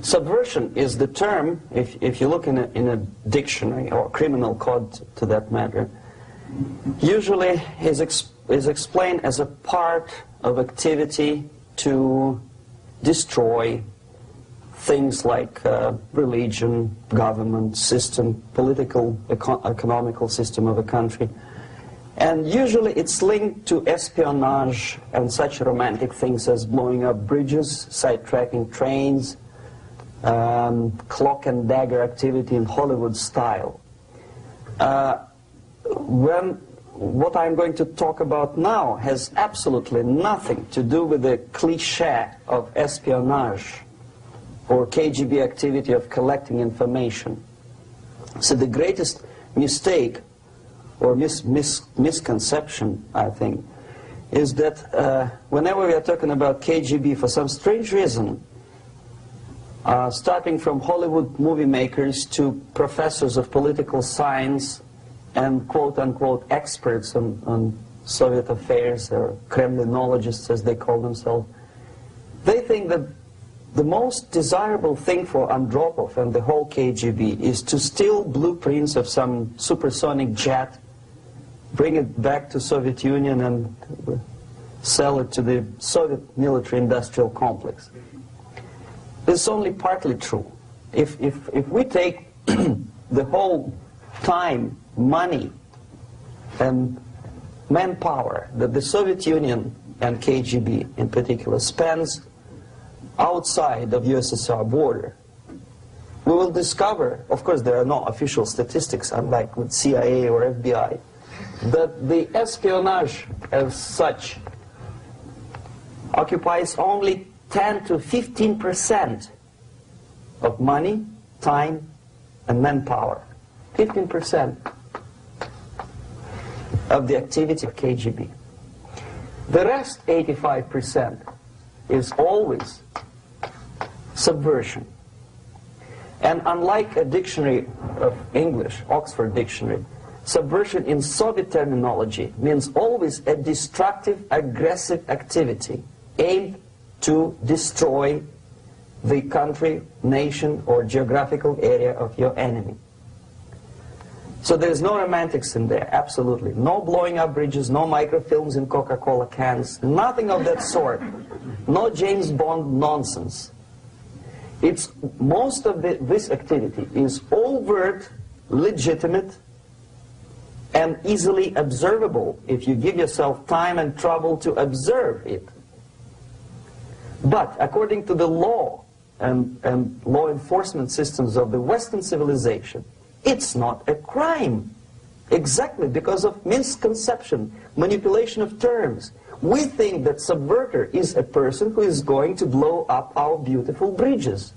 Subversion is the term, if you look in a dictionary or criminal code to that matter, usually is explained as a part of activity to destroy things like religion, government, system, political, economical system of a country. And usually it's linked to espionage and such romantic things as blowing up bridges, sidetracking trains, cloak and dagger activity in Hollywood style. What I'm going to talk about now has absolutely nothing to do with the cliché of espionage or KGB activity of collecting information. So the greatest mistake or misconception, I think, is that whenever we are talking about KGB, for some strange reason, starting from Hollywood movie makers to professors of political science and quote-unquote experts on Soviet affairs, or Kremlinologists as they call themselves, they think that the most desirable thing for Andropov and the whole KGB is to steal blueprints of some supersonic jet, bring it back to Soviet Union and sell it to the Soviet military-industrial complex. It's only partly true. If we take the whole time, money, and manpower that the Soviet Union and KGB in particular spends outside of USSR border, we will discover, of course there are no official statistics unlike with CIA or FBI, that the espionage as such occupies only 10 to 15% of money, time, and manpower. 15% of the activity of KGB. The rest, 85%, is always subversion. And unlike a dictionary of English, Oxford Dictionary, subversion in Soviet terminology means always a destructive, aggressive activity aimed to destroy the country, nation, or geographical area of your enemy. So there's no romantics in there, absolutely. No blowing up bridges, no microfilms in Coca-Cola cans, nothing of that sort. No James Bond nonsense. It's most of this activity is overt, legitimate, and easily observable if you give yourself time and trouble to observe it. But according to the law and law enforcement systems of the Western civilization, it's not a crime. Exactly because of misconception, manipulation of terms. We think that subverter is a person who is going to blow up our beautiful bridges.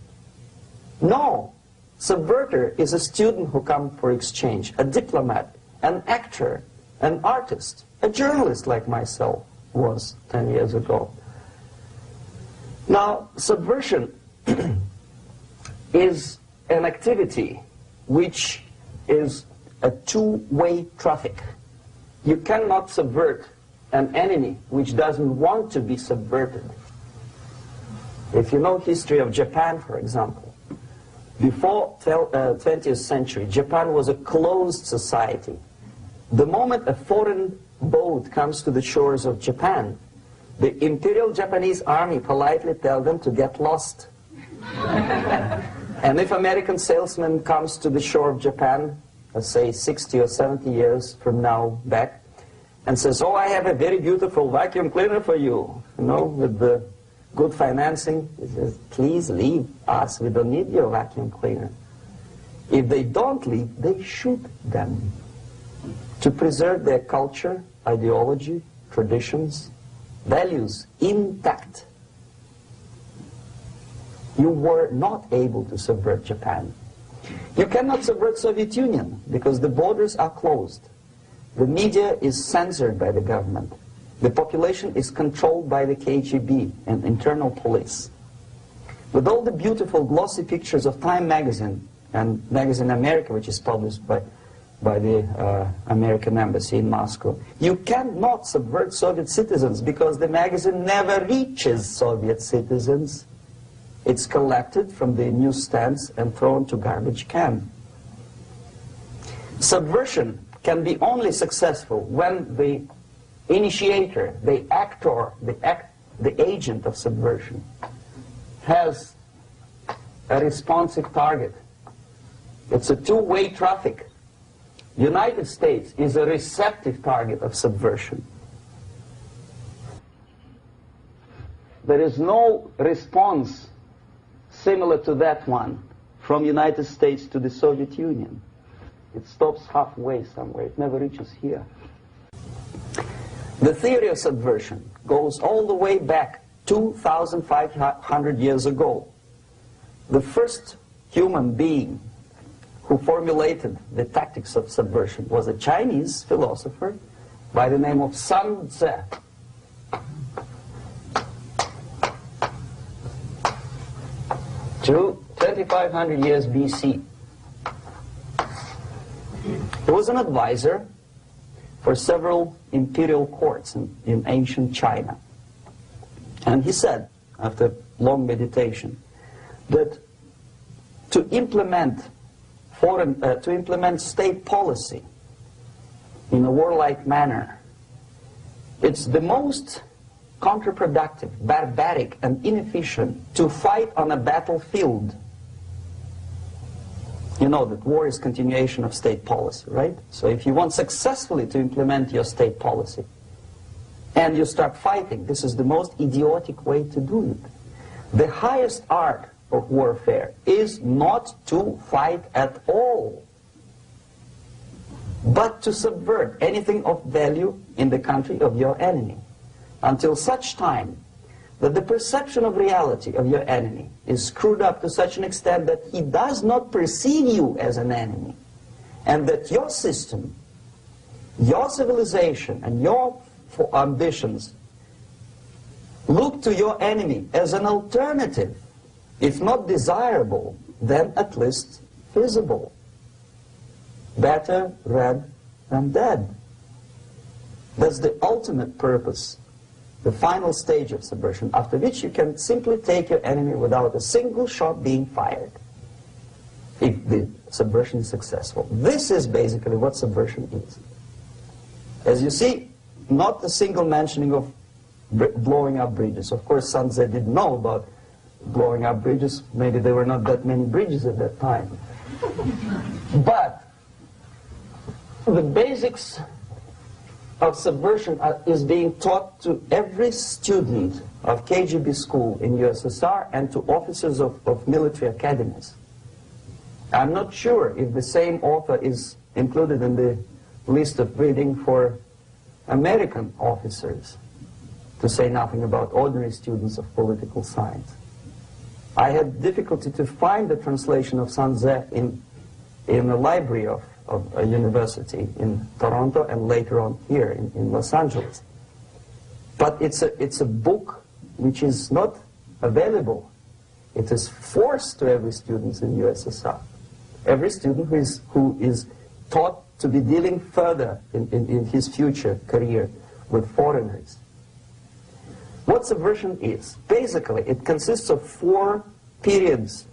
No. Subverter is a student who comes for exchange, a diplomat, an actor, an artist, a journalist like myself was 10 years ago. Now, subversion is an activity which is a two-way traffic. You cannot subvert an enemy which doesn't want to be subverted. If you know history of Japan, for example, before 20th century, Japan was a closed society. The moment a foreign boat comes to the shores of Japan, the Imperial Japanese Army politely tells them to get lost. And if American salesman comes to the shore of Japan, let's say 60 or 70 years from now back, and says, oh, I have a very beautiful vacuum cleaner for you, with the good financing, he says, please leave us, we don't need your vacuum cleaner. If they don't leave, they shoot them to preserve their culture, ideology, traditions, values intact. You were not able to subvert Japan. You cannot subvert Soviet Union because the borders are closed. The media is censored by the government. The population is controlled by the KGB and internal police. With all the beautiful glossy pictures of Time magazine and Magazine America, which is published by the American Embassy in Moscow, you cannot subvert Soviet citizens because the magazine never reaches Soviet citizens. It's collected from the newsstands and thrown to garbage can. Subversion can be only successful when the initiator, the actor, the agent of subversion has a responsive target. It's a two-way traffic. United States is a receptive target of subversion. There is no response similar to that one from United States to the Soviet Union. It stops halfway somewhere. It never reaches here. The theory of subversion goes all the way back 2,500 years ago. The first human being who formulated the tactics of subversion was a Chinese philosopher by the name of Sun Tzu. 2,500 years BC. He was an advisor for several imperial courts in ancient China. And he said, after long meditation, that to implement state policy in a warlike manner, it's the most counterproductive, barbaric, and inefficient to fight on a battlefield. You know that war is continuation of state policy, right? So if you want successfully to implement your state policy and you start fighting, this is the most idiotic way to do it. The highest art of warfare is not to fight at all, but to subvert anything of value in the country of your enemy, until such time that the perception of reality of your enemy is screwed up to such an extent that he does not perceive you as an enemy, and that your system, your civilization, and your ambitions look to your enemy as an alternative, if not desirable, then at least feasible. Better red than dead. That's the ultimate purpose, the final stage of subversion, after which you can simply take your enemy without a single shot being fired, if the subversion is successful. This is basically what subversion is. As you see, not a single mentioning of blowing up bridges. Of course, Sun Tzu didn't know about blowing up bridges. Maybe there were not that many bridges at that time. But the basics of subversion is being taught to every student of KGB school in USSR and to officers of military academies. I'm not sure if the same author is included in the list of reading for American officers, to say nothing about ordinary students of political science. I had difficulty to find the translation of Sun Tzu in the library of a university in Toronto and later on here in Los Angeles. But it's a book which is not available. It is forced to every student in USSR. Every student who is taught to be dealing further in his future career with foreigners. What subversion is? Basically, it consists of 4 periods,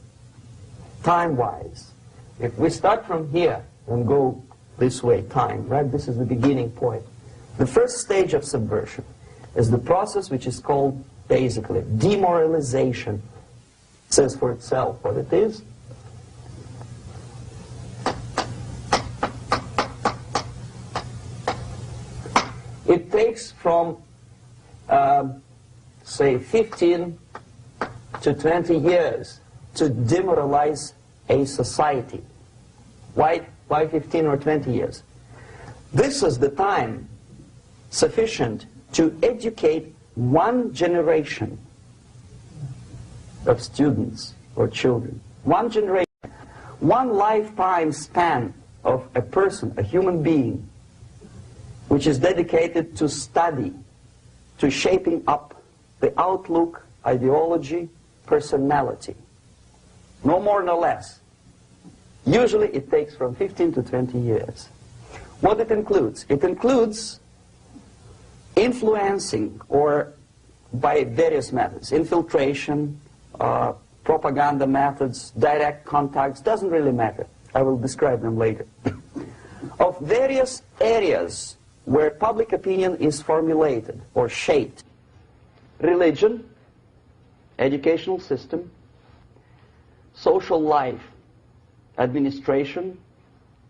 time-wise. If we start from here and go this way, time, right? This is the beginning point. The first stage of subversion is the process which is called, basically, demoralization. It says for itself what it is. It takes from, say, 15 to 20 years to demoralize a society. Why 15 or 20 years? This is the time sufficient to educate one generation of students or children. One generation, one lifetime span of a person, a human being, which is dedicated to study, to shaping up the outlook, ideology, personality. No more, no less. Usually it takes from 15 to 20 years. What it includes? It includes influencing, or by various methods, infiltration, propaganda methods, direct contacts, doesn't really matter. I will describe them later. Of various areas where public opinion is formulated or shaped. Religion, educational system, social life, administration,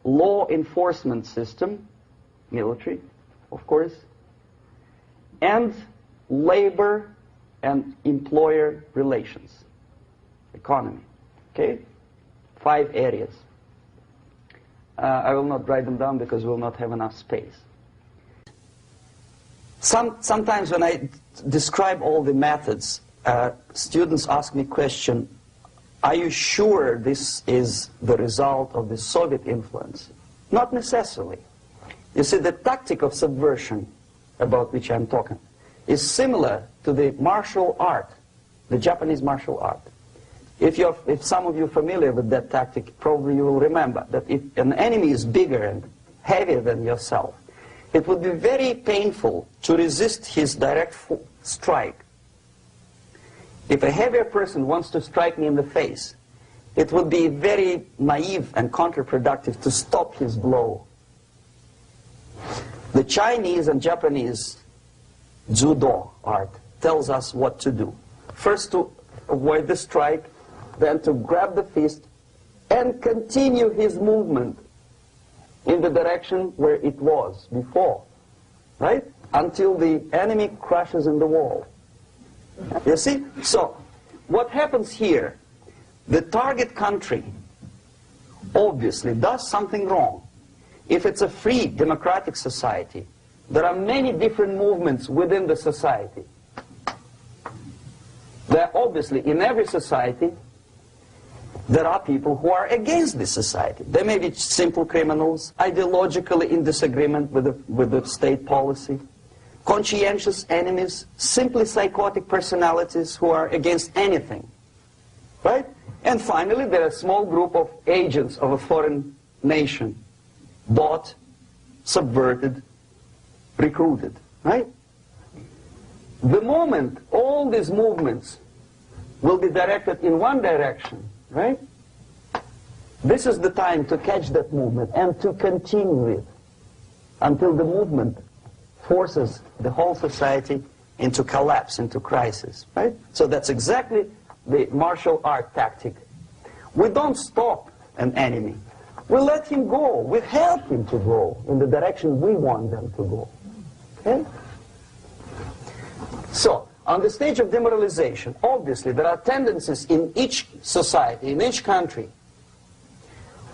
law enforcement system, military, of course, and labor and employer relations, economy. Okay? 5 areas. I will not write them down because we will not have enough space. Sometimes when I describe all the methods, students ask me question, are you sure this is the result of the Soviet influence? Not necessarily. You see, the tactic of subversion, about which I'm talking, is similar to the martial art, the Japanese martial art. If some of you are familiar with that tactic, probably you will remember that if an enemy is bigger and heavier than yourself, it would be very painful to resist his direct strike. If a heavier person wants to strike me in the face, it would be very naive and counterproductive to stop his blow. The Chinese and Japanese judo art tells us what to do. First to avoid the strike, then to grab the fist and continue his movement in the direction where it was before, right? Until the enemy crashes in the wall. You see? So, what happens here, the target country obviously does something wrong. If it's a free democratic society, there are many different movements within the society. There obviously, in every society, there are people who are against this society. They may be simple criminals, ideologically in disagreement with the state policy, conscientious enemies, simply psychotic personalities who are against anything, right? And finally, there are a small group of agents of a foreign nation, bought, subverted, recruited, right? The moment all these movements will be directed in one direction, right? This is the time to catch that movement and to continue it until the movement forces the whole society into collapse, into crisis, right? So that's exactly the martial art tactic. We don't stop an enemy. We let him go. We help him to go in the direction we want them to go. Okay? So, on the stage of demoralization, obviously there are tendencies in each society, in each country,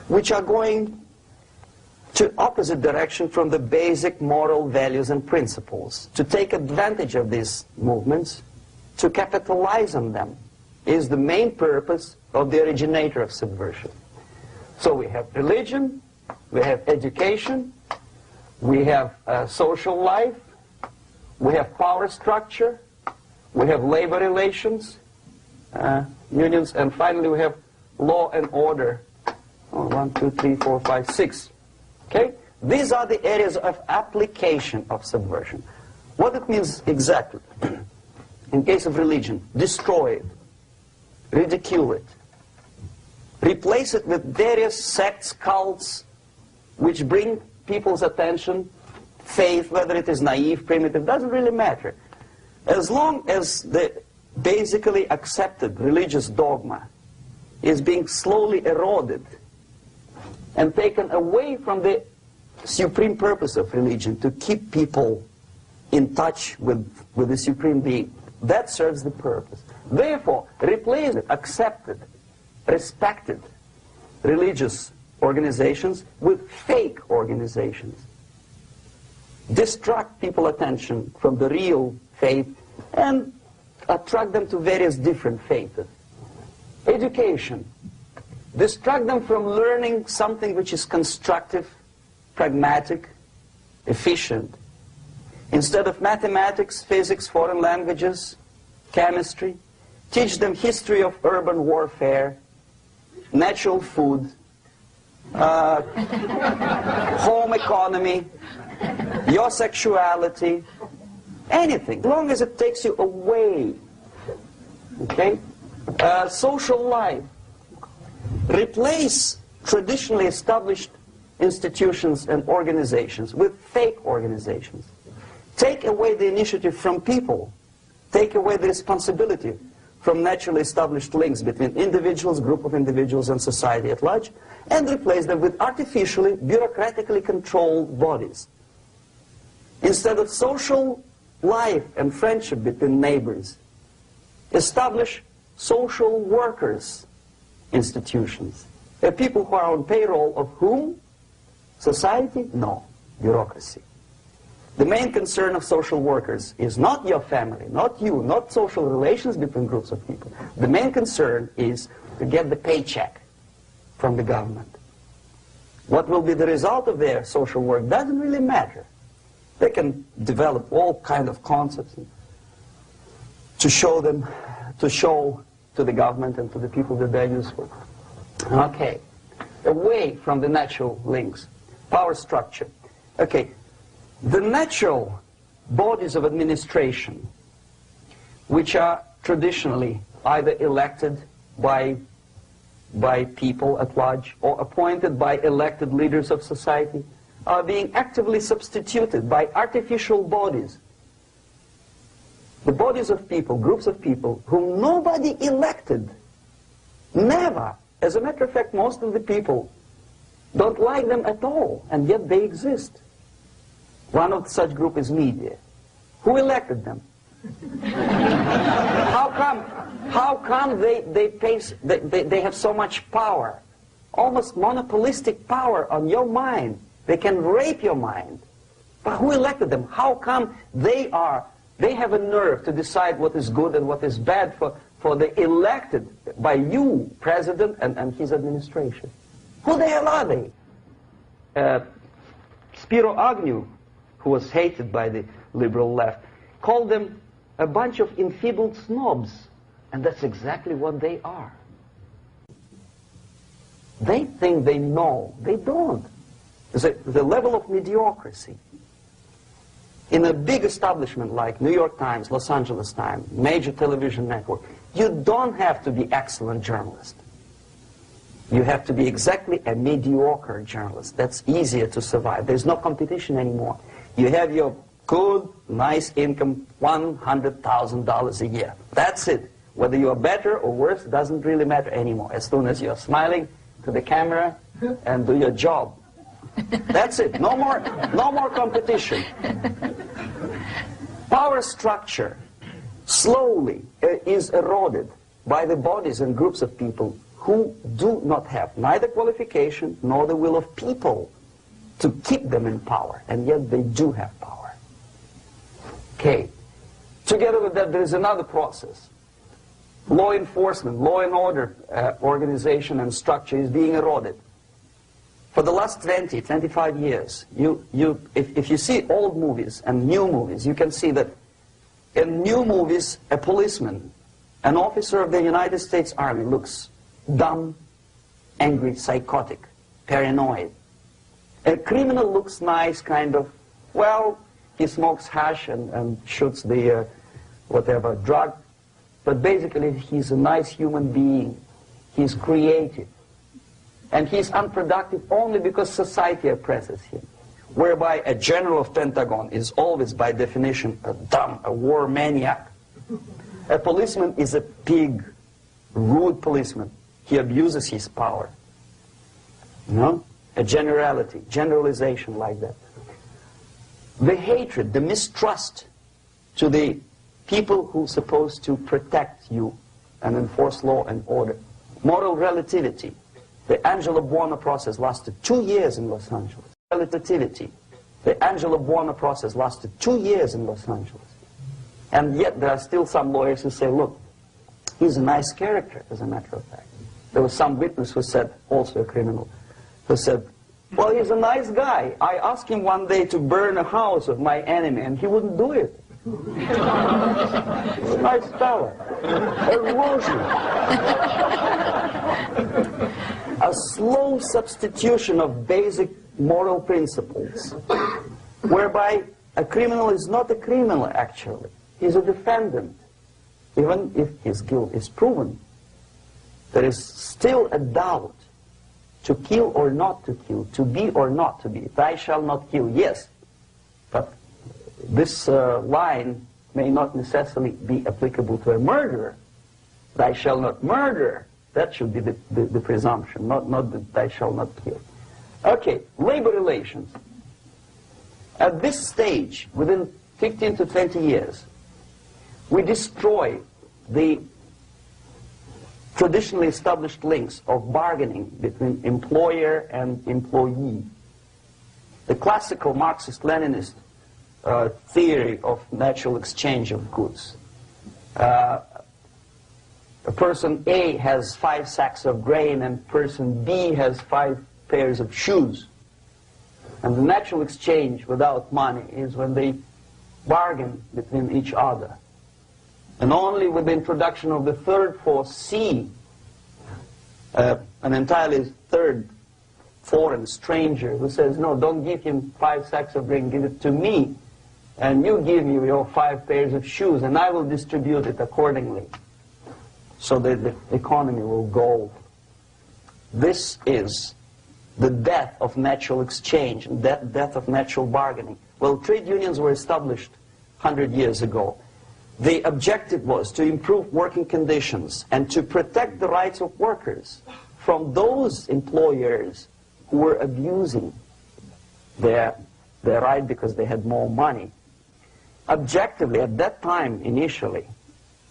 which are going to opposite direction from the basic moral values and principles. To take advantage of these movements, to capitalize on them, is the main purpose of the originator of subversion. So we have religion, we have education, we have social life, we have power structure, we have labor relations, unions, and finally we have law and order. 1, 2, 3, 4, 5, 6. Okay? These are the areas of application of subversion. What it means exactly? In case of religion, destroy it, ridicule it, replace it with various sects, cults, which bring people's attention, faith, whether it is naive, primitive, doesn't really matter. As long as the basically accepted religious dogma is being slowly eroded and taken away from the supreme purpose of religion, to keep people in touch with the supreme being, that serves the purpose. Therefore, replace it, accepted, respected religious organizations with fake organizations. Distract people's attention from the real faith and attract them to various different faiths. Education. Distract them from learning something which is constructive, pragmatic, efficient. Instead of mathematics, physics, foreign languages, chemistry, teach them history of urban warfare, natural food, home economy, your sexuality, anything, as long as it takes you away, okay, Social life. Replace traditionally established institutions and organizations with fake organizations. Take away the initiative from people. Take away the responsibility from naturally established links between individuals, group of individuals, and society at large, and replace them with artificially, bureaucratically controlled bodies. Instead of social life and friendship between neighbors, establish social workers institutions. They're people who are on payroll of whom? Society? No. Bureaucracy. The main concern of social workers is not your family, not you, not social relations between groups of people. The main concern is to get the paycheck from the government. What will be the result of their social work doesn't really matter. They can develop all kind of concepts to show to the government and to the people that they're useful. Okay, away from the natural links, power structure. Okay, the natural bodies of administration, which are traditionally either elected by people at large or appointed by elected leaders of society, are being actively substituted by artificial bodies. The bodies of people, groups of people, whom nobody elected. Never. As a matter of fact, most of the people don't like them at all, and yet they exist. One of such group is media. Who elected them? How come they have so much power? Almost monopolistic power on your mind. They can rape your mind. But who elected them? How come they have a nerve to decide what is good and what is bad for the elected by you, president, and his administration? Who the hell are they? Spiro Agnew, who was hated by the liberal left, called them a bunch of enfeebled snobs. And that's exactly what they are. They think they know. They don't. The level of mediocrity. In a big establishment like New York Times, Los Angeles Times, major television network, you don't have to be excellent journalist. You have to be exactly a mediocre journalist. That's easier to survive. There's no competition anymore. You have your good, nice income, $100,000 a year. That's it. Whether you are better or worse doesn't really matter anymore. As soon as you're smiling to the camera and do your job. That's it. No more competition. Power structure slowly is eroded by the bodies and groups of people who do not have neither qualification nor the will of people to keep them in power, and yet they do have power. Okay. Together with that, there is another process. Law enforcement, law and order organization and structure is being eroded. For the last 20, 25 years, if you see old movies and new movies, you can see that in new movies, a policeman, an officer of the United States Army looks dumb, angry, psychotic, paranoid. A criminal looks nice, kind of, well, he smokes hash and shoots the whatever drug, but basically he's a nice human being. He's creative. And he's unproductive only because society oppresses him. Whereby a general of Pentagon is always, by definition, a war maniac. A policeman is a pig, rude policeman. He abuses his power. No? A generalization like that. The hatred, the mistrust to the people who are supposed to protect you and enforce law and order. Moral relativity. The Angelo Buono process lasted 2 years in Los Angeles. Relativity. The Angelo Buono process lasted 2 years in Los Angeles. And yet there are still some lawyers who say, look, he's a nice character, as a matter of fact. There was some witness who said, also a criminal, who said, well, he's a nice guy. I asked him one day to burn a house of my enemy, and he wouldn't do it. He's a nice fella. Erosion. A slow substitution of basic moral principles, whereby a criminal is not a criminal, actually. He's a defendant. Even if his guilt is proven, There is still a doubt, to kill or not to kill, to be or not to be. Thou shalt not kill, yes, but this line may not necessarily be applicable to a murderer. Thou shalt not murder. That should be the presumption, not that thou shalt not kill. Okay, labor relations. At this stage, within 15 to 20 years, we destroy the traditionally established links of bargaining between employer and employee. The classical Marxist-Leninist theory of natural exchange of goods. A person A has 5 sacks of grain and person B has 5 pairs of shoes. And the natural exchange without money is when they bargain between each other. And only with the introduction of the third force, C, an entirely third foreign stranger who says, no, don't give him 5 sacks of grain, give it to me, and you give me your 5 pairs of shoes, and I will distribute it accordingly, so that the economy will go. This is the death of natural exchange, death of natural bargaining. Well, trade unions were established 100 years ago. The objective was to improve working conditions and to protect the rights of workers from those employers who were abusing their right because they had more money. Objectively, at that time, initially,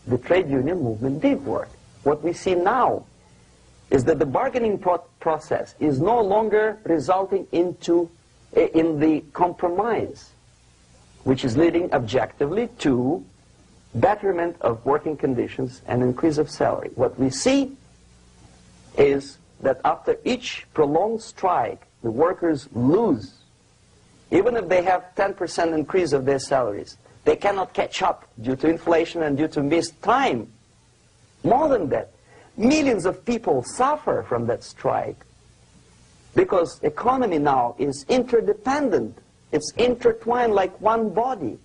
the trade union movement did work. What we see now is that the bargaining process is no longer resulting in the compromise, which is leading objectively to betterment of working conditions and increase of salary. What we see is that after each prolonged strike, the workers lose. Even if they have 10% increase of their salaries, they cannot catch up due to inflation and due to missed time. More than that, millions of people suffer from that strike because economy now is interdependent. It's intertwined like one body.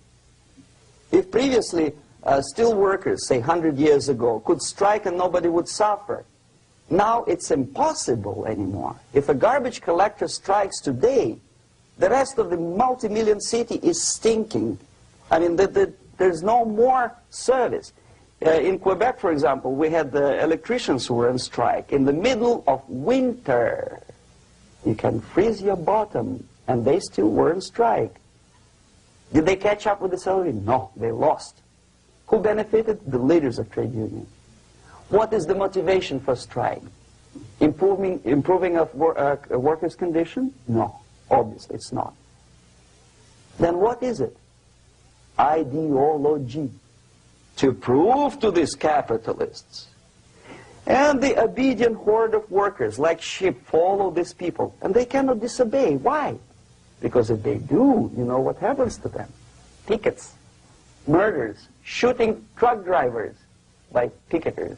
If previously steel workers, say 100 years ago, could strike and nobody would suffer, now it's impossible anymore. If a garbage collector strikes today, the rest of the multi-million city is stinking. I mean, there's no more service. In Quebec, for example, we had the electricians who were on strike in the middle of winter. You can freeze your bottom, and they still were on strike. Did they catch up with the salary? No, they lost. Who benefited? The leaders of trade unions. What is the motivation for strike? Improving of workers' condition? No, obviously it's not. Then what is it? Ideology. To prove to these capitalists. And the obedient horde of workers, like sheep, follow these people. And they cannot disobey. Why? Because if they do, you know what happens to them. Pickets, murders, shooting truck drivers by picketers.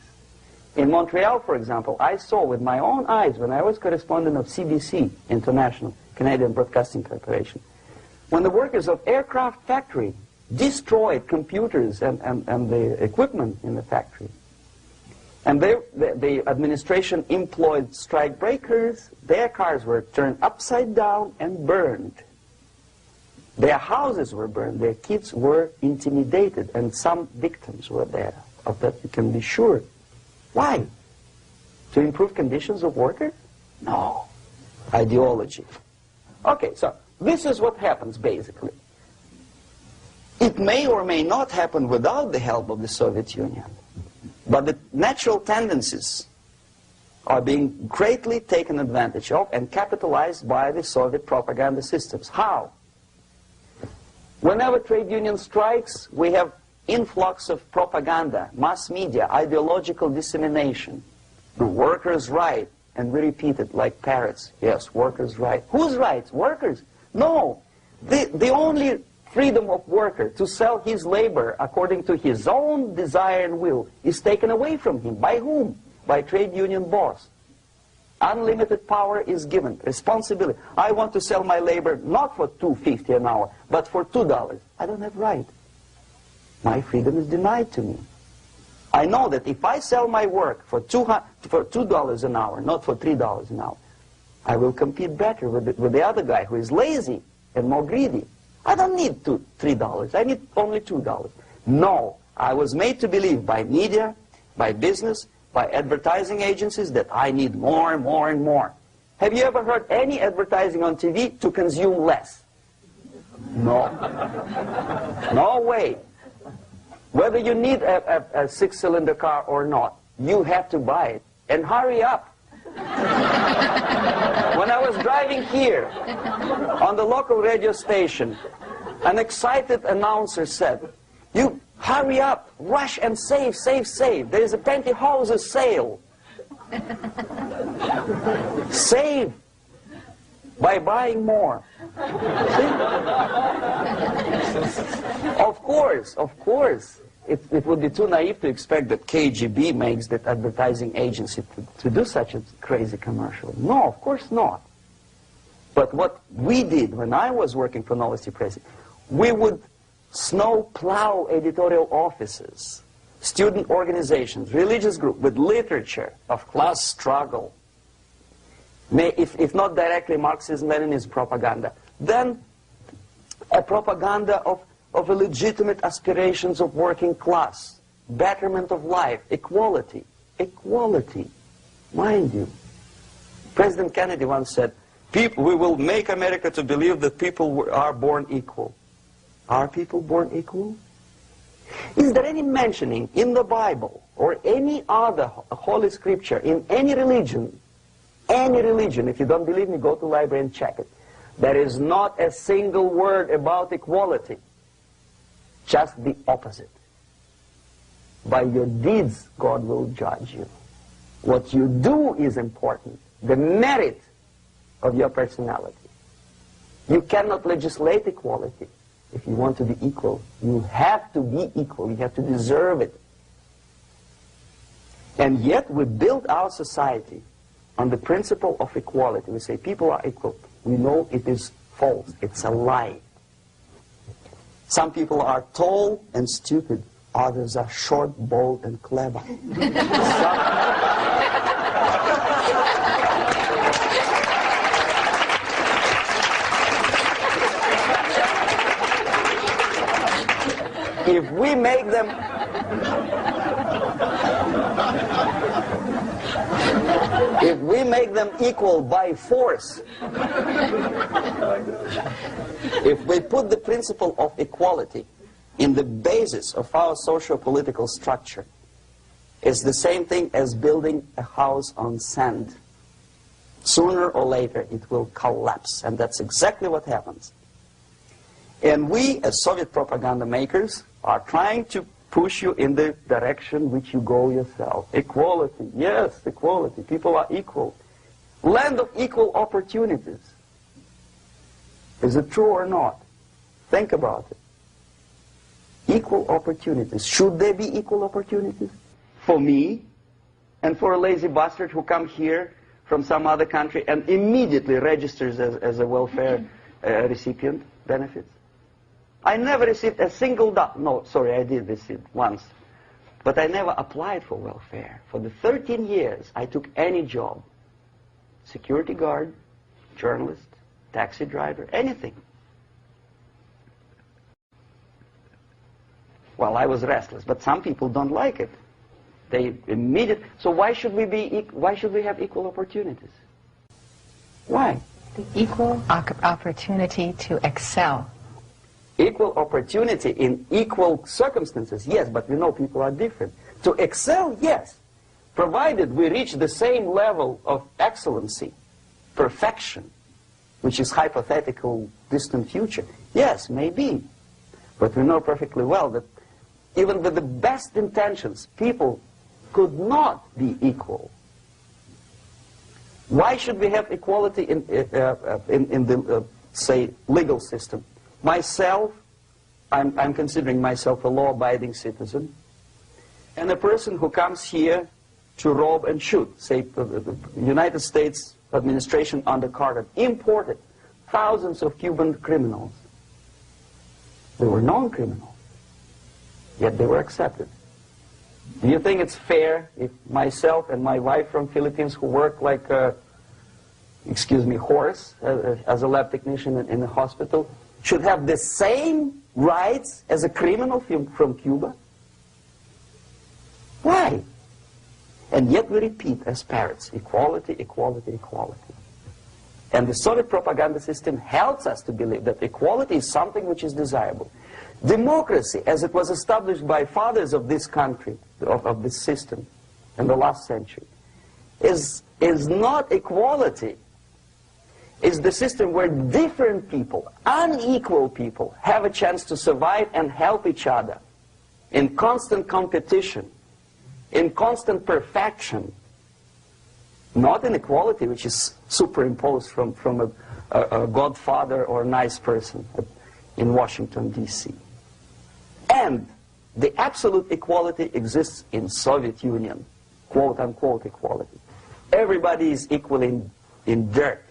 In Montreal, for example, I saw with my own eyes when I was correspondent of CBC International, Canadian Broadcasting Corporation, when the workers of aircraft factory destroyed computers and the equipment in the factory. And the administration employed strike breakers. Their cars were turned upside down and burned. Their houses were burned. Their kids were intimidated. And some victims were there. Of that you can be sure. Why? To improve conditions of workers? No. Ideology. Okay, so this is what happens basically. It may or may not happen without the help of the Soviet Union. But the natural tendencies are being greatly taken advantage of and capitalized by the Soviet propaganda systems. How? Whenever trade union strikes, we have influx of propaganda, mass media, ideological dissemination. The workers' right, and we repeat it like parrots. Yes, workers' right. Whose rights? Workers? No. The only freedom of worker to sell his labor according to his own desire and will is taken away from him. By whom? By trade union boss. Unlimited power is given. Responsibility. I want to sell my labor not for $2.50 an hour, but for $2. I don't have right. My freedom is denied to me. I know that if I sell my work for $2 an hour, not for $3 an hour, I will compete better with the other guy who is lazy and more greedy. I don't need $3. I need only $2. No, I was made to believe by media, by business, by advertising agencies that I need more and more and more. Have you ever heard any advertising on TV to consume less? No. No way. Whether you need a six-cylinder car or not, you have to buy it. And hurry up. When I was driving here, on the local radio station, an excited announcer said, "You hurry up, rush and save, save, save. There is a pantyhose sale." Save by buying more. See? Of course. It would be too naive to expect that KGB makes that advertising agency to do such a crazy commercial. No, of course not. But what we did when I was working for Novosti Press, we would snow plow editorial offices, student organizations, religious groups with literature of class struggle, if not directly Marxism-Leninism propaganda, then a propaganda of the legitimate aspirations of working class, betterment of life, equality. Equality, mind you. President Kennedy once said, we will make America to believe that people are born equal. Are people born equal? Is there any mentioning in the Bible or any other holy scripture in any religion, if you don't believe me, go to the library and check it, there is not a single word about equality. Just the opposite. By your deeds, God will judge you. What you do is important. The merit of your personality. You cannot legislate equality. If you want to be equal, you have to be equal. You have to deserve it. And yet we build our society on the principle of equality. We say people are equal. We know it is false. It's a lie. Some people are tall and stupid. Others are short, bold, and clever. If we make them equal by force, if we put the principle of equality in the basis of our socio-political structure, it's the same thing as building a house on sand. Sooner or later it will collapse, and that's exactly what happens. And we, as Soviet propaganda makers, are trying to push you in the direction which you go yourself. Equality, yes, equality. People are equal. Land of equal opportunities. Is it true or not? Think about it. Equal opportunities. Should there be equal opportunities? For me, and for a lazy bastard who come here from some other country and immediately registers as a welfare recipient benefits? I never received a single dollar. No, sorry, I did receive once. But I never applied for welfare. For the 13 years, I took any job. Security guard, journalist, taxi driver, anything. Well, I was restless, but some people don't like it. They immediately. So why should we have equal opportunities? Why? The equal opportunity to excel. Equal opportunity in equal circumstances, yes, but we know people are different. To excel, yes, provided we reach the same level of excellency, perfection, which is hypothetical, distant future. Yes, maybe. But we know perfectly well that even with the best intentions, people could not be equal. Why should we have equality in the, say, legal system? Myself, I'm considering myself a law-abiding citizen, and a person who comes here to rob and shoot, say, the United States administration under Carter, imported thousands of Cuban criminals. They were non-criminals, yet they were accepted. Do you think it's fair if myself and my wife from Philippines, who work like a, excuse me, horse as a lab technician in a hospital, should have the same rights as a criminal from Cuba? Why? And yet we repeat as parrots, equality, equality, equality. And the Soviet propaganda system helps us to believe that equality is something which is desirable. Democracy, as it was established by fathers of this country, of this system in the last century, is not equality. It's the system where different people, unequal people, have a chance to survive and help each other in constant competition, in constant perfection, not in equality, which is superimposed from a godfather or a nice person in Washington, D.C. And the absolute equality exists in Soviet Union, quote-unquote equality. Everybody is equal in dirt,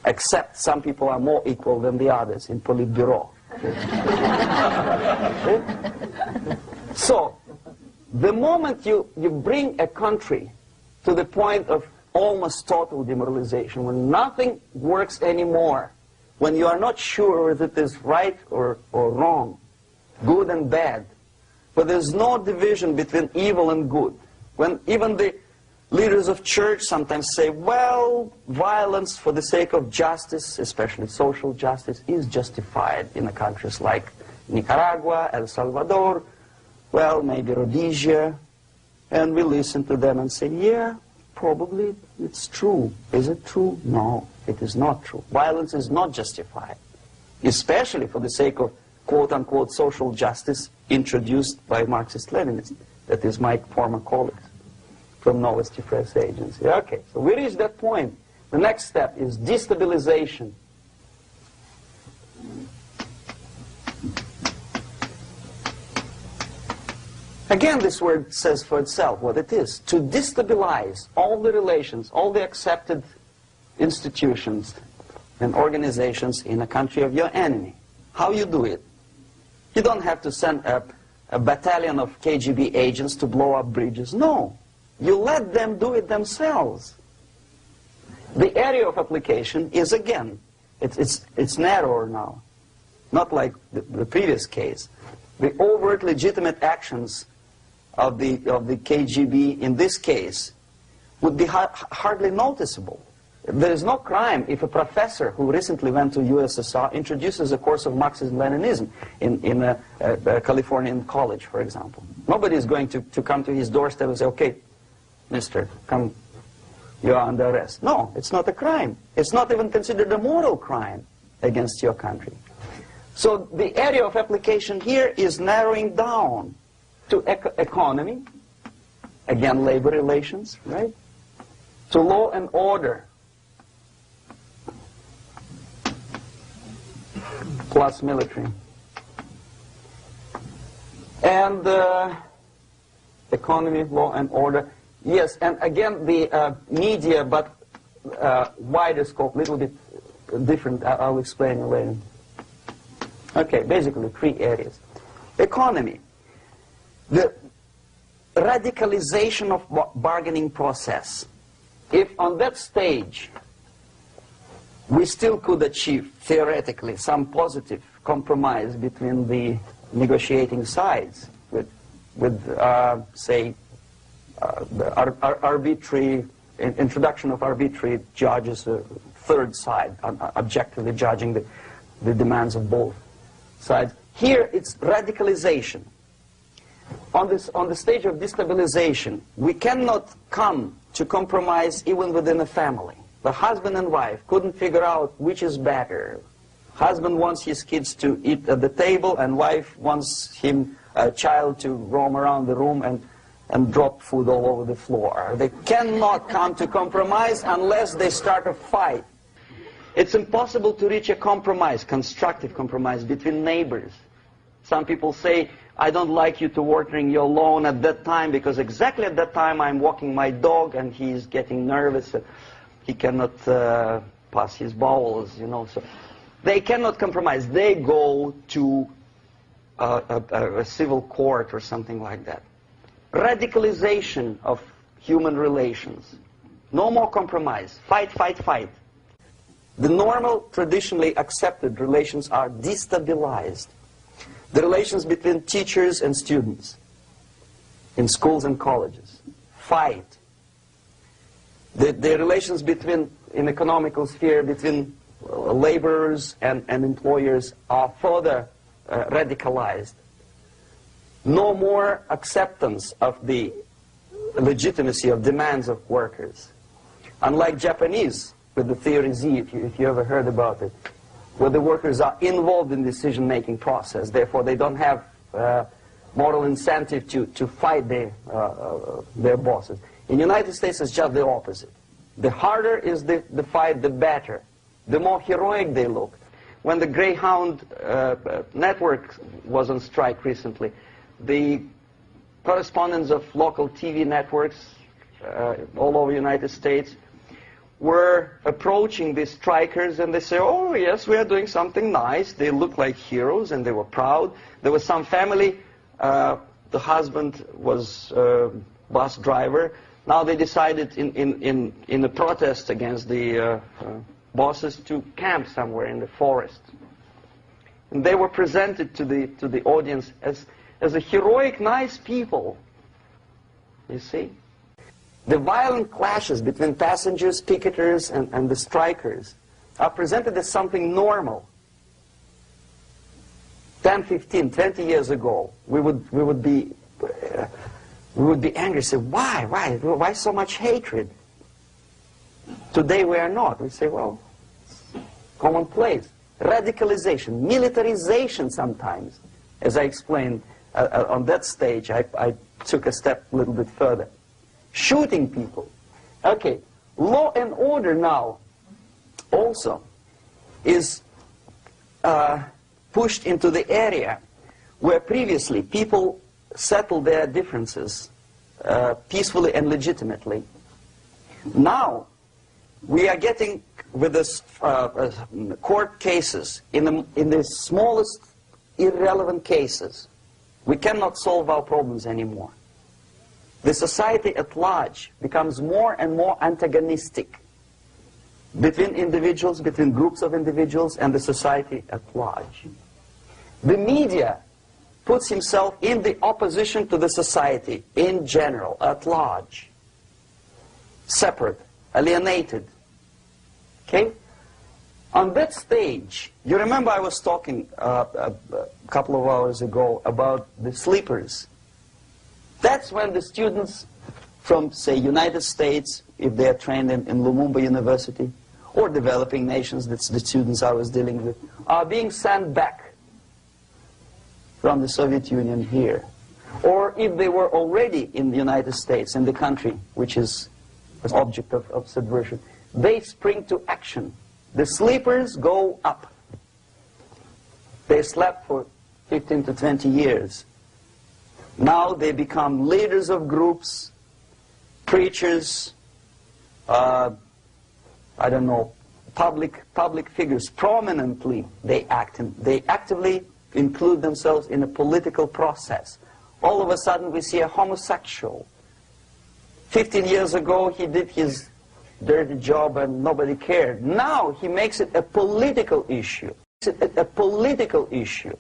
except some people are more equal than the others in Politburo. So, the moment you bring a country to the point of almost total demoralization, when nothing works anymore, when you are not sure whether it is right or wrong, good and bad, but there's no division between evil and good, when even the leaders of church sometimes say, well, violence for the sake of justice, especially social justice, is justified in the countries like Nicaragua, El Salvador, well, maybe Rhodesia, and we listen to them and say, yeah, probably it's true. Is it true? No, it is not true. Violence is not justified, especially for the sake of quote-unquote social justice introduced by Marxist-Leninists, that is my former colleagues from Novosti Press Agency. Okay, so we reached that point. The next step is destabilization. Again, this word says for itself what it is. To destabilize all the relations, all the accepted institutions and organizations in a country of your enemy. How you do it? You don't have to send a battalion of KGB agents to blow up bridges. No. You let them do it themselves. The area of application is, again, it's narrower now. Not like the previous case. The overt legitimate actions of the KGB in this case would be hardly noticeable. There is no crime if a professor who recently went to USSR introduces a course of Marxism-Leninism in a Californian college, for example. Nobody is going to come to his doorstep and say, okay, mister, come, you are under arrest. No, it's not a crime. It's not even considered a moral crime against your country. So the area of application here is narrowing down to economy, again labor relations, right? To law and order, plus military. And economy, law and order. Yes, and again the media, but wider scope, a little bit different. I'll explain later. Okay, basically 3 areas. Economy. The radicalization of bargaining process. If on that stage we still could achieve, theoretically, some positive compromise between the negotiating sides with say, the arbitrary, introduction of arbitrary judges, a third side, objectively judging the demands of both sides. Here it's radicalization. On the stage of destabilization, we cannot come to compromise even within a family. The husband and wife couldn't figure out which is better. Husband wants his kids to eat at the table, and wife wants a child to roam around the room and drop food all over the floor. They cannot come to compromise unless they start a fight. It's impossible to reach a compromise, constructive compromise, between neighbors. Some people say, I don't like you to watering your lawn at that time because exactly at that time I'm walking my dog and he's getting nervous. He cannot pass his bowels, you know. So they cannot compromise. They go to a civil court or something like that. radicalization of human relations. No more compromise. Fight, fight, fight. The normal, traditionally accepted relations are destabilized. The relations between teachers and students in schools and colleges. Fight. The relations between, in economical sphere, between laborers and employers are further radicalized. No more acceptance of the legitimacy of demands of workers. Unlike Japanese, with the theory Z, if you ever heard about it, where the workers are involved in decision-making process, therefore they don't have moral incentive to fight their bosses. In the United States, it's just the opposite. The harder is the fight, the better. The more heroic they look. When the Greyhound network was on strike recently, the correspondents of local TV networks all over the United States were approaching the strikers, and they say, oh yes, we are doing something nice. They look like heroes, and they were proud. There was some family, the husband was a bus driver. Now they decided in a protest against the bosses to camp somewhere in the forest. And they were presented to the audience as a heroic, nice people. You see? The violent clashes between passengers, picketers, and the strikers are presented as something normal. 10, 15, 20 years ago, we would be angry, say, why so much hatred? Today we are not. We say, well, commonplace. Radicalization, militarization sometimes. As I explained on that stage, I took a step a little bit further. Shooting people. Okay, law and order now also is pushed into the area where previously people settled their differences peacefully and legitimately. Now we are getting with this court cases in the smallest irrelevant cases. We cannot solve our problems anymore. The society at large becomes more and more antagonistic between individuals, between groups of individuals, and the society at large. The media puts himself in the opposition to the society in general, at large. Separate, alienated. Okay? On that stage, you remember I was talking a couple of hours ago about the sleepers. That's when the students from, say, United States, if they are trained in Lumumba University, or developing nations, that's the students I was dealing with, are being sent back from the Soviet Union here. Or if they were already in the United States, in the country which is an object of subversion, they spring to action. The sleepers go up. They slept for 15 to 20 years. Now they become leaders of groups, preachers, I don't know, public figures. Prominently they actively include themselves in a political process. All of a sudden we see a homosexual. 15 years ago he did his dirty job and nobody cared. Now he makes it a political issue. A political issue.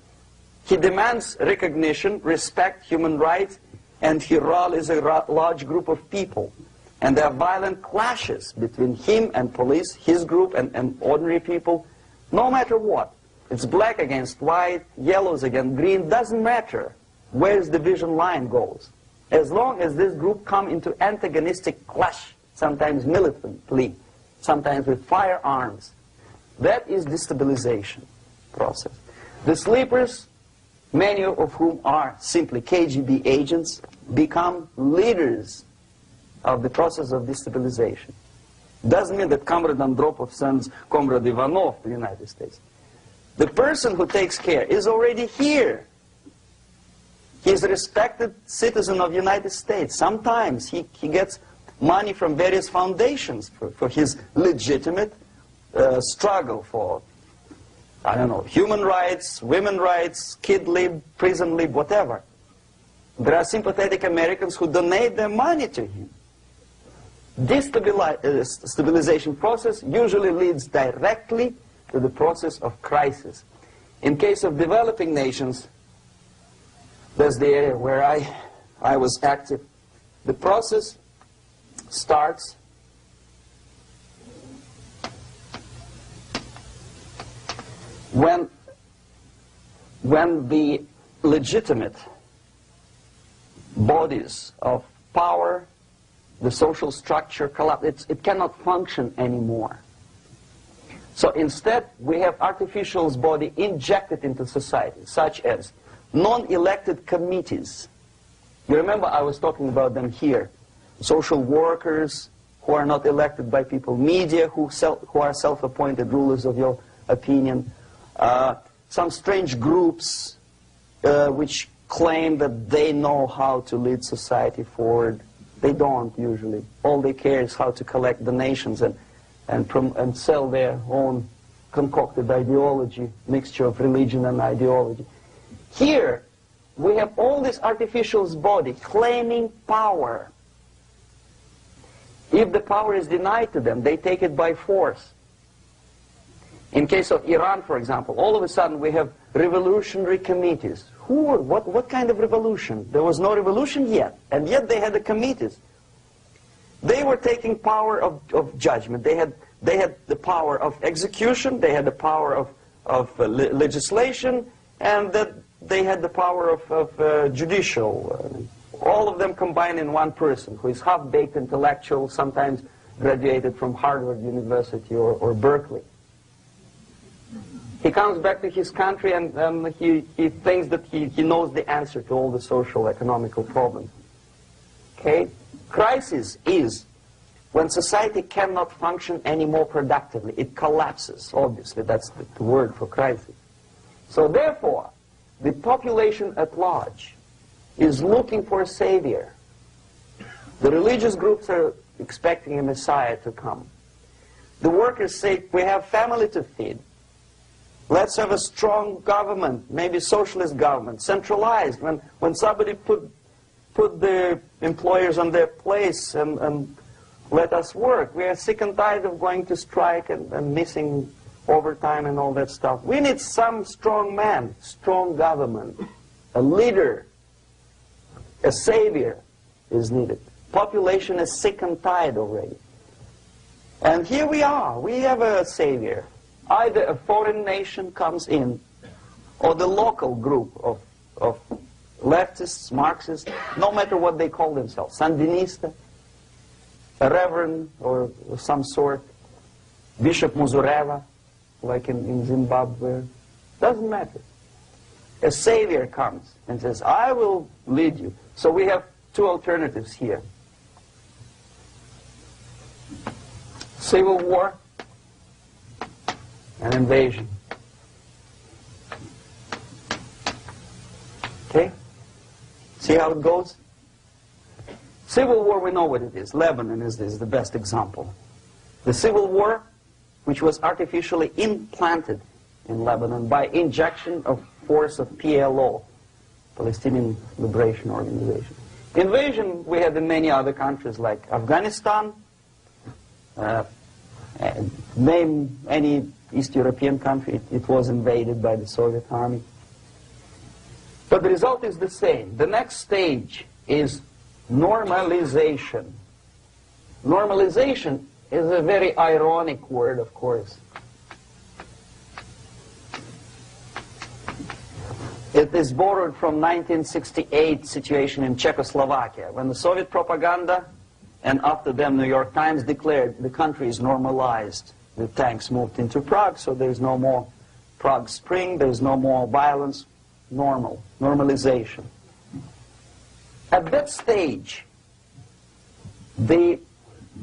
He demands recognition, respect, human rights, and he rallies a large group of people. And there are violent clashes between him and police, his group and ordinary people, no matter what. It's black against white, yellows against green, doesn't matter where the division line goes. As long as this group come into antagonistic clash, sometimes militantly, sometimes with firearms, that is destabilization process. The sleepers, many of whom are simply KGB agents, become leaders of the process of destabilization. Doesn't mean that Comrade Andropov sends Comrade Ivanov to the United States. The person who takes care is already here. He's a respected citizen of the United States. Sometimes he gets money from various foundations for his legitimate struggle for, I don't know, human rights, women's rights, kid lib, prison lib, whatever. There are sympathetic Americans who donate their money to him. This stabilization process usually leads directly to the process of crisis. In case of developing nations, that's the area where I was active. The process starts when the legitimate bodies of power, the social structure collapse. It cannot function anymore. So instead, we have artificial body injected into society, such as non-elected committees. You remember I was talking about them here. Social workers who are not elected by people, media who are self-appointed rulers of your opinion, some strange groups which claim that they know how to lead society forward. They don't usually. All they care is how to collect donations and sell their own concocted ideology, mixture of religion and ideology. Here, we have all this artificial body claiming power. If the power is denied to them, they take it by force. In case of Iran, for example, all of a sudden we have revolutionary committees. What kind of revolution? There was no revolution yet, and yet they had the committees. They were taking power of judgment. They had the power of execution, they had the power of legislation, and that they had the power of judicial. All of them combined in one person, who is half-baked intellectual, sometimes graduated from Harvard University or Berkeley. He comes back to his country and he thinks that he knows the answer to all the social, economical problems. Okay? Crisis is when society cannot function any more productively. It collapses, obviously. That's the word for crisis. So therefore, the population at large is looking for a savior. The religious groups are expecting a Messiah to come. The workers say, we have family to feed. Let's have a strong government, maybe socialist government, centralized. When somebody put the employers on their place and let us work. We are sick and tired of going to strike and missing overtime and all that stuff. We need some strong man, strong government, a leader, a savior is needed. Population is sick and tired already. And here we are. We have a savior. Either a foreign nation comes in, or the local group of leftists, Marxists, no matter what they call themselves, Sandinista, a reverend or some sort, Bishop Muzureva, like in Zimbabwe, doesn't matter. A savior comes and says, I will lead you. So we have two alternatives here. Civil war, an invasion. Okay? See how it goes? Civil war, we know what it is. Lebanon is the best example. The civil war, which was artificially implanted in Lebanon by injection of force of PLO, Palestinian Liberation Organization. Invasion we had in many other countries like Afghanistan, name any East European country, it was invaded by the Soviet army. But the result is the same. The next stage is normalization. Normalization is a very ironic word, of course. It is borrowed from 1968 situation in Czechoslovakia, when the Soviet propaganda, and after them New York Times, declared the country is normalized. The tanks moved into Prague, so there's no more Prague Spring, there's no more violence. Normal, normalization. At that stage, the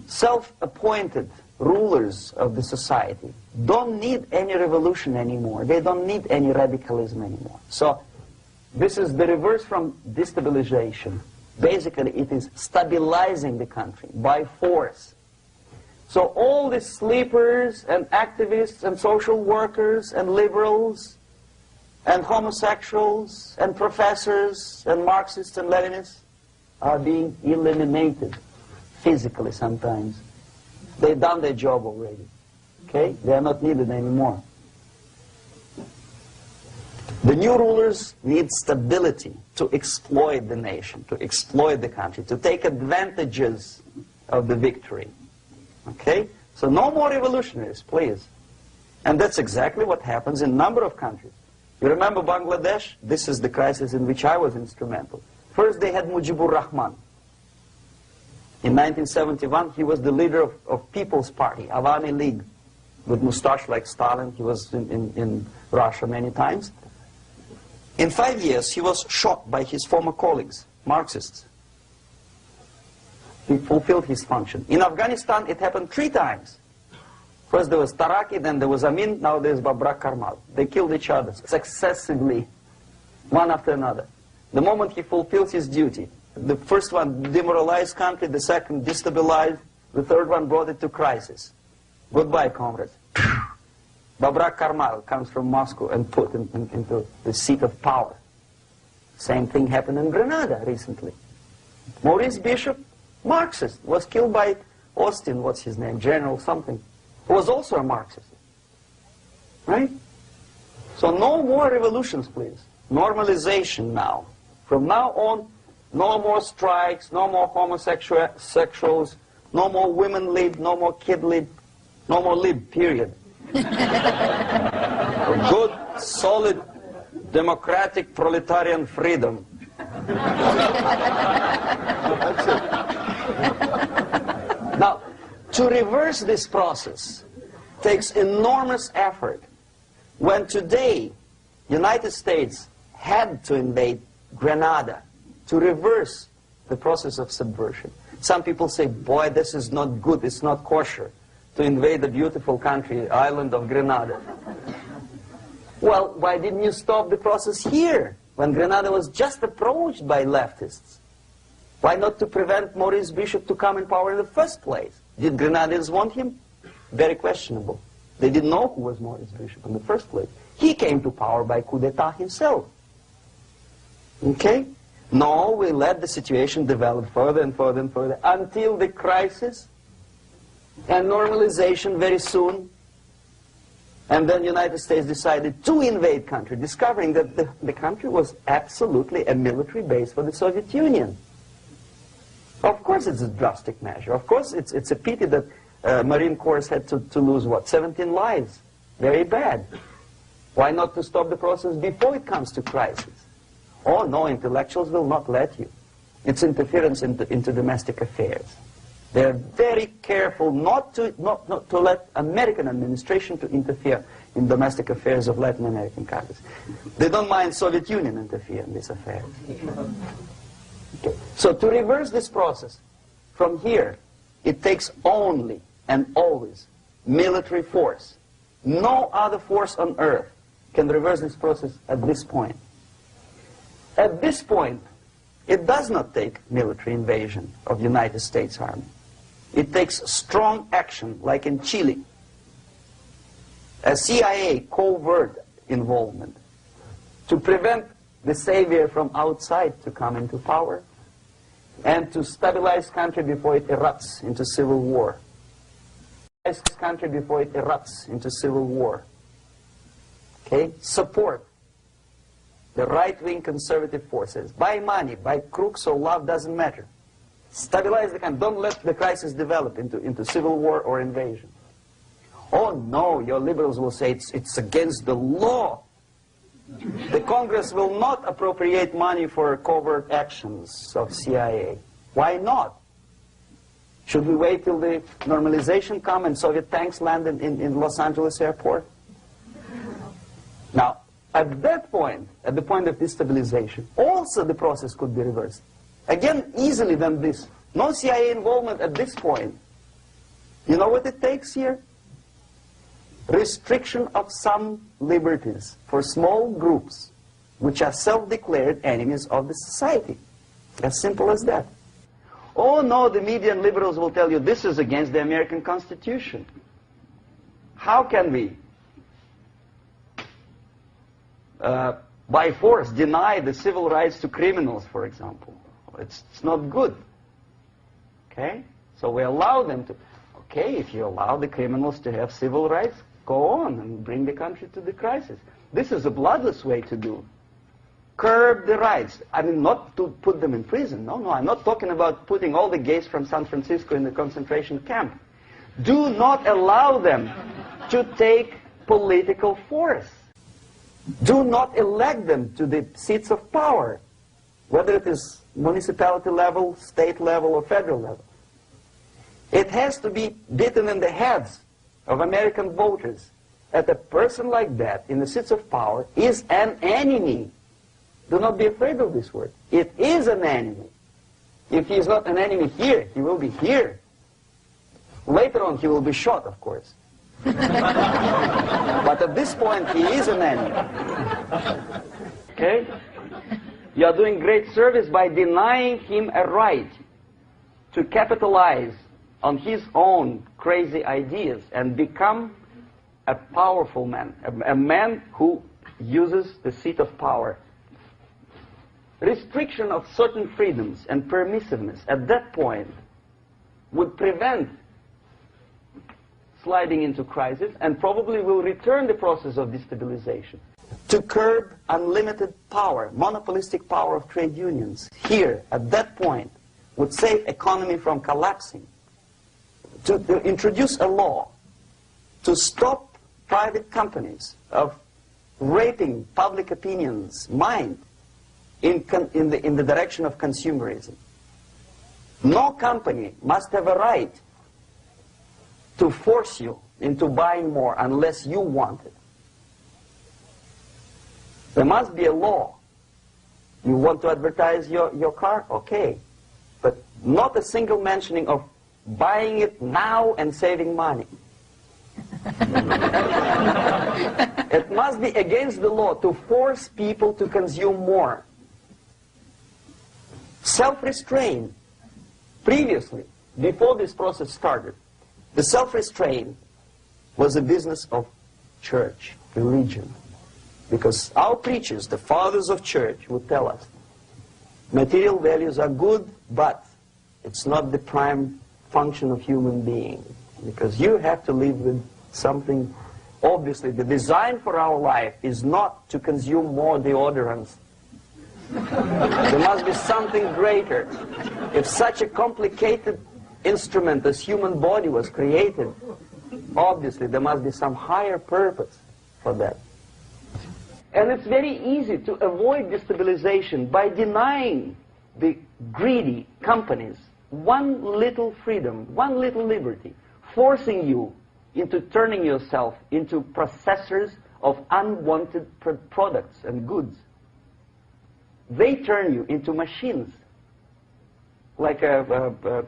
self-appointed rulers of the society don't need any revolution anymore. They don't need any radicalism anymore. So this is the reverse from destabilization. Basically, it is stabilizing the country by force. So all the sleepers and activists and social workers and liberals and homosexuals and professors and Marxists and Leninists are being eliminated physically sometimes. They've done their job already. Okay? They are not needed anymore. The new rulers need stability to exploit the nation, to exploit the country, to take advantages of the victory. Okay? So no more revolutionaries, please. And that's exactly what happens in a number of countries. You remember Bangladesh? This is the crisis in which I was instrumental. First they had Mujibur Rahman. In 1971 he was the leader of People's Party, Awami League, with mustache like Stalin. He was in Russia many times. In 5 years he was shot by his former colleagues, Marxists. He fulfilled his function. In Afghanistan it happened 3 times. First there was Taraki, then there was Amin, now there's Babrak Karmal. They killed each other successively, one after another. The moment he fulfills his duty, the first one demoralized country, the second destabilized, the third one brought it to crisis. Goodbye, comrades. Babrak Karmal comes from Moscow and put into the seat of power. Same thing happened in Grenada recently. Maurice Bishop, Marxist, was killed by Austin, what's his name, General something, who was also a Marxist. Right? So no more revolutions, please. Normalization now. From now on, no more strikes, no more homosexuals, no more women lead, no more kid lead, no more lead, period. A good, solid, democratic, proletarian freedom. That's it. Now, to reverse this process takes enormous effort. When today, United States had to invade Grenada to reverse the process of subversion. Some people say, boy, this is not good, it's not kosher to invade the beautiful country, island of Grenada. Well, why didn't you stop the process here, when Grenada was just approached by leftists? Why not to prevent Maurice Bishop to come in power in the first place? Did Grenadians want him? Very questionable. They didn't know who was Maurice Bishop in the first place. He came to power by coup d'etat himself. Okay? No, we let the situation develop further and further and further until the crisis and normalization very soon. And then the United States decided to invade country, discovering that the country was absolutely a military base for the Soviet Union. Of course it's a drastic measure. Of course it's a pity that Marine Corps had to lose, what, 17 lives. Very bad. Why not to stop the process before it comes to crisis? Oh no, intellectuals will not let you. It's interference into domestic affairs. They're very careful not to let American administration to interfere in domestic affairs of Latin American countries. They don't mind Soviet Union interfere in these affairs. Okay. So to reverse this process, from here, it takes only and always military force. No other force on earth can reverse this process at this point. At this point, it does not take military invasion of the United States Army. It takes strong action, like in Chile. A CIA covert involvement to prevent the savior from outside to come into power and to stabilize country before it erupts into civil war. Country before it erupts into civil war. Okay? Support the right-wing conservative forces. By money, by crooks or love, doesn't matter. Stabilize the country. Don't let the crisis develop into civil war or invasion. Oh no, your liberals will say it's against the law. The Congress will not appropriate money for covert actions of CIA. Why not? Should we wait till the normalization come and Soviet tanks land in Los Angeles airport? Now, at that point, at the point of destabilization, also the process could be reversed. Again, easily than this. No CIA involvement at this point. You know what it takes here? Restriction of some liberties for small groups which are self-declared enemies of the society. As simple as that. Oh no, the media and liberals will tell you this is against the American Constitution. How can we by force, deny the civil rights to criminals, for example. It's not good. Okay? So we allow them to... Okay, if you allow the criminals to have civil rights, go on and bring the country to the crisis. This is a bloodless way to do. Curb the rights. I mean, not to put them in prison. No, I'm not talking about putting all the gays from San Francisco in the concentration camp. Do not allow them to take political force. Do not elect them to the seats of power, whether it is municipality level, state level, or federal level. It has to be beaten in the heads of American voters that a person like that in the seats of power is an enemy. Do not be afraid of this word. It is an enemy. If he is not an enemy here, he will be here. Later on, he will be shot, of course. But at this point, he is an enemy. Okay? You are doing great service by denying him a right to capitalize on his own crazy ideas and become a powerful man, a man who uses the seat of power. Restriction of certain freedoms and permissiveness at that point would prevent sliding into crisis and probably will return the process of destabilization. To curb unlimited power, monopolistic power of trade unions, here, at that point, would save economy from collapsing. To introduce a law to stop private companies of raping public opinion's mind in the direction of consumerism. No company must have a right to force you into buying more unless you want it. There must be a law. You want to advertise your car? Okay. But not a single mentioning of buying it now and saving money. It must be against the law to force people to consume more. Self-restraint. Previously, before this process started, the self-restraint was a business of church, religion. Because our preachers, the fathers of church, would tell us, material values are good, but it's not the prime function of human being. Because you have to live with something. Obviously, the design for our life is not to consume more deodorants. There must be something greater. If such a complicated instrument as human body was created, obviously there must be some higher purpose for that. And it's very easy to avoid destabilization by denying the greedy companies one little freedom, one little liberty, forcing you into turning yourself into processors of unwanted products and goods. They turn you into machines, like the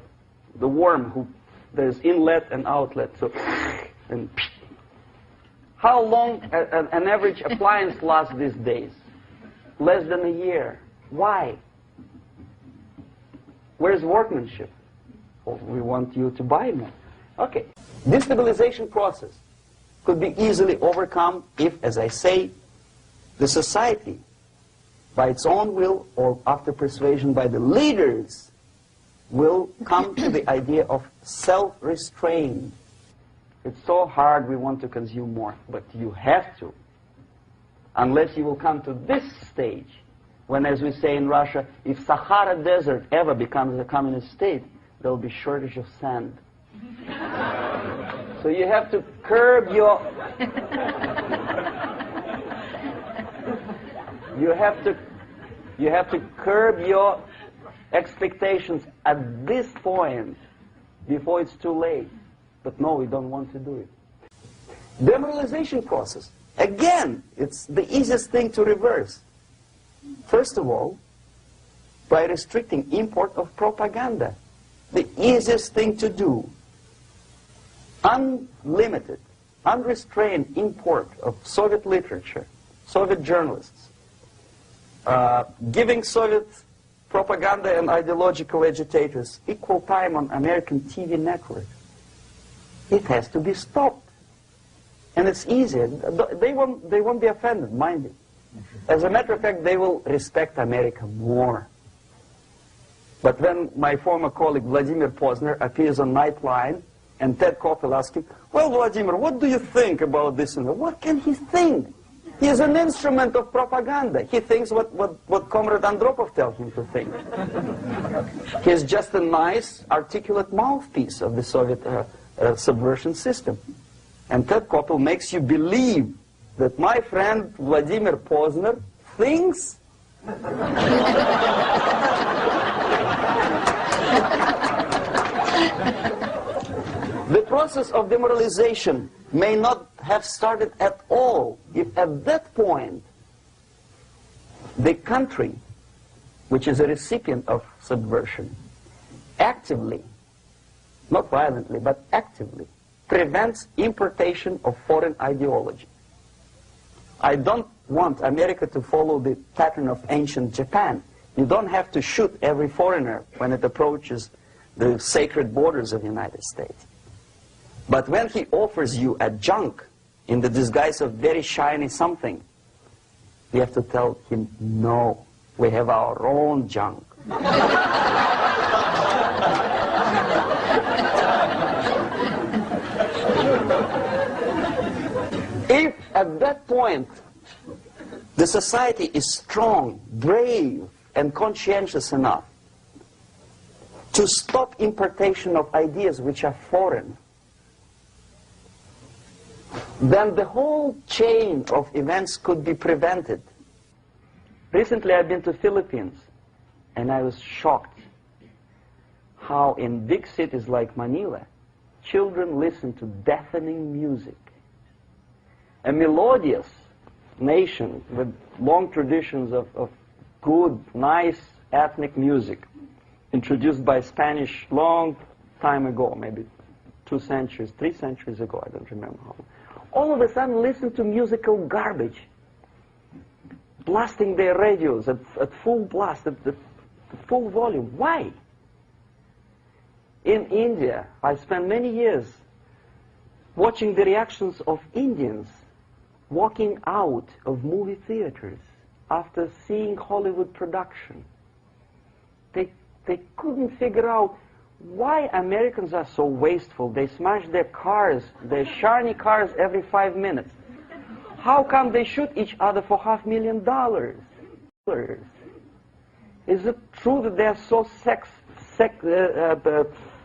worm who there's inlet and outlet. So, and how long an average appliance lasts these days? Less than a year. Why? Where's workmanship? Well, we want you to buy more. Okay. Destabilization process could be easily overcome if, as I say, the society, by its own will or after persuasion by the leaders, will come to the idea of self-restraint. It's so hard, we want to consume more, but you have to. Unless you will come to this stage, when, as we say in Russia, if Sahara Desert ever becomes a communist state, there will be shortage of sand. So you have to curb your... You have to curb your expectations at this point before it's too late. But no, we don't want to do it. Demoralization process. Again, it's the easiest thing to reverse. First of all, by restricting import of propaganda. The easiest thing to do. Unlimited, unrestrained import of Soviet literature, Soviet journalists. Giving Soviet propaganda and ideological agitators equal time on American TV networks. It has to be stopped. And it's easy. They won't be offended, mind you. As a matter of fact, they will respect America more. But when my former colleague Vladimir Posner appears on Nightline, and Ted Koppel asks him, well, Vladimir, what do you think about this? And what can he think? He is an instrument of propaganda. He thinks what Comrade Andropov tells him to think. He is just a nice, articulate mouthpiece of the Soviet subversion system. And Ted Koppel makes you believe that my friend Vladimir Posner thinks the process of demoralization may not have started at all if at that point the country, which is a recipient of subversion, actively, not violently, but actively, prevents importation of foreign ideology. I don't want America to follow the pattern of ancient Japan. You don't have to shoot every foreigner when it approaches the sacred borders of the United States. But when he offers you a junk in the disguise of very shiny something, you have to tell him, no, we have our own junk. If at that point the society is strong, brave, and conscientious enough to stop importation of ideas which are foreign, then the whole chain of events could be prevented. Recently I've been to the Philippines, and I was shocked how in big cities like Manila, children listen to deafening music. A melodious nation with long traditions of good, nice ethnic music, introduced by Spanish long time ago, maybe 2 centuries, 3 centuries ago, I don't remember how. All of a sudden listen to musical garbage, blasting their radios at full blast, at full volume. Why? In India, I spent many years watching the reactions of Indians walking out of movie theaters after seeing Hollywood production. They couldn't figure out why Americans are so wasteful. They smash their cars, their shiny cars, every 5 minutes. How come they shoot each other for $500,000? Is it true that they are so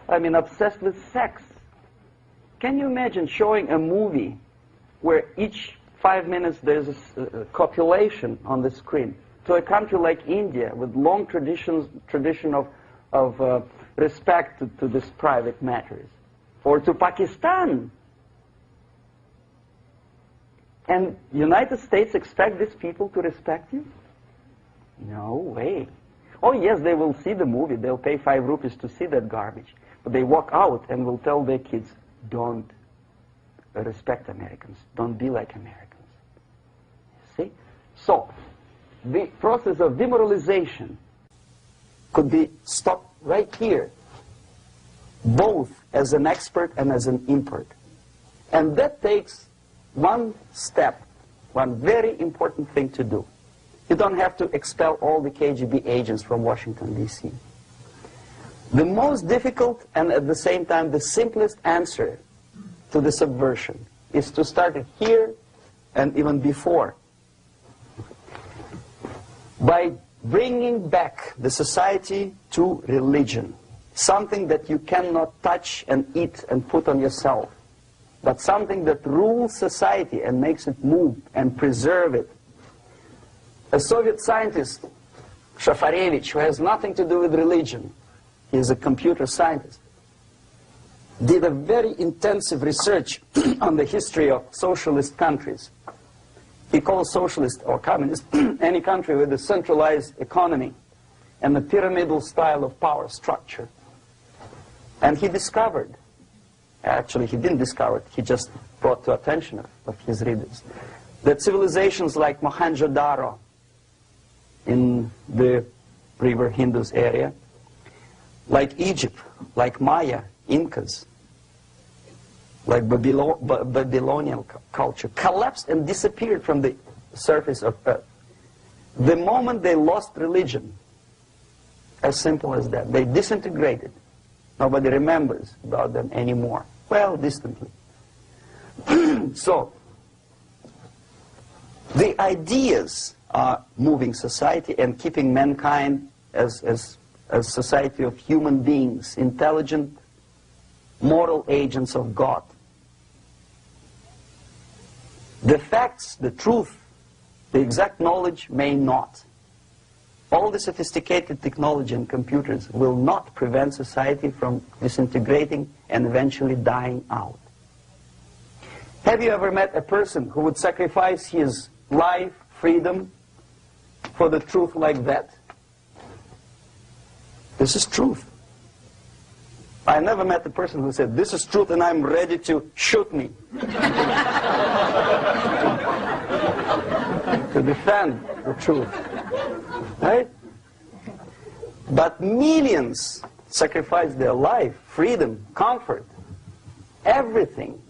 obsessed with sex? Can you imagine showing a movie where each 5 minutes there's a copulation on the screen to a country like India with long tradition of respect to these private matters, or to Pakistan? And United States expect these people to respect you? No way. Oh yes, they will see the movie, they'll pay 5 rupees to see that garbage, but they walk out and will tell their kids, don't respect Americans, don't be like Americans. See? So, the process of demoralization could be stopped right here, both as an expert and as an import. And that takes one step, one very important thing to do. You don't have to expel all the KGB agents from Washington, D.C. The most difficult and at the same time the simplest answer to the subversion is to start it here and even before, by bringing back the society to religion, something that you cannot touch and eat and put on yourself, but something that rules society and makes it move and preserve it. A Soviet scientist, Shafarevich, who has nothing to do with religion, he is a computer scientist, did a very intensive research on the history of socialist countries. He calls socialist or communist any country with a centralized economy and a pyramidal style of power structure. And he discovered, actually he didn't discover it, he just brought to attention of his readers, that civilizations like Mohenjo-Daro in the river Indus area, like Egypt, like Maya, Incas, like Babylonian culture, collapsed and disappeared from the surface of Earth The moment they lost religion, as simple as that, they disintegrated. Nobody remembers about them anymore. Well, distantly. So, the ideas are moving society and keeping mankind as a society of human beings, intelligent, moral agents of God. The facts, the truth, the exact knowledge may not. All the sophisticated technology and computers will not prevent society from disintegrating and eventually dying out. Have you ever met a person who would sacrifice his life, freedom, for the truth like that? This is truth. I never met a person who said, this is truth and I'm ready to shoot me. To defend the truth. Right? But millions sacrifice their life, freedom, comfort, everything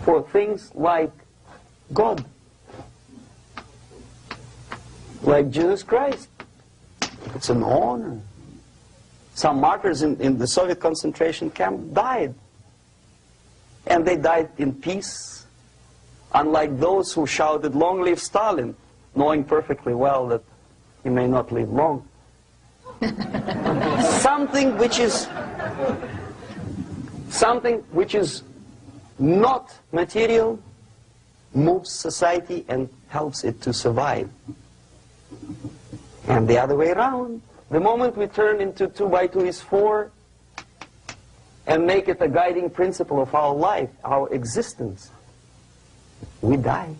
for things like God, like Jesus Christ. It's an honor. Some martyrs in the Soviet concentration camp died. And they died in peace, unlike those who shouted, "Long live Stalin," knowing perfectly well that he may not live long. Something which is not material moves society and helps it to survive. And the other way around, the moment we turn into 2 by 2 is 4 and make it a guiding principle of our life, our existence, we die.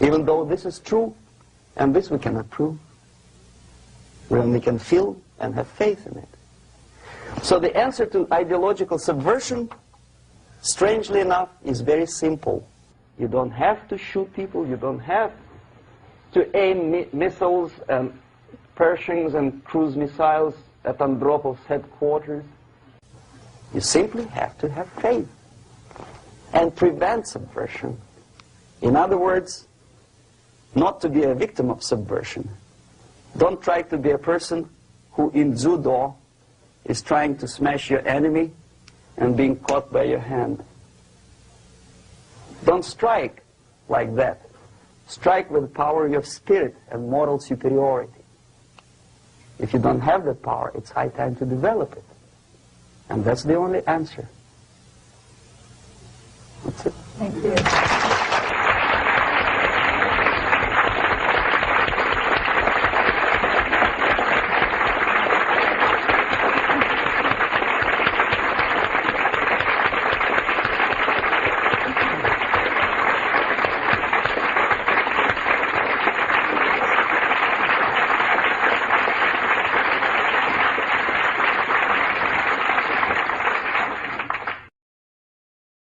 Even though this is true, and this we cannot prove. We only can feel and have faith in it. So the answer to ideological subversion, strangely enough, is very simple. You don't have to shoot people, you don't have to aim missiles and Pershings and cruise missiles at Andropov's headquarters. You simply have to have faith and prevent subversion. In other words, not to be a victim of subversion. Don't try to be a person who in judo is trying to smash your enemy and being caught by your hand. Don't strike like that. Strike with the power of spirit and moral superiority. If you don't have that power, it's high time to develop it. And that's the only answer. That's it. Thank you.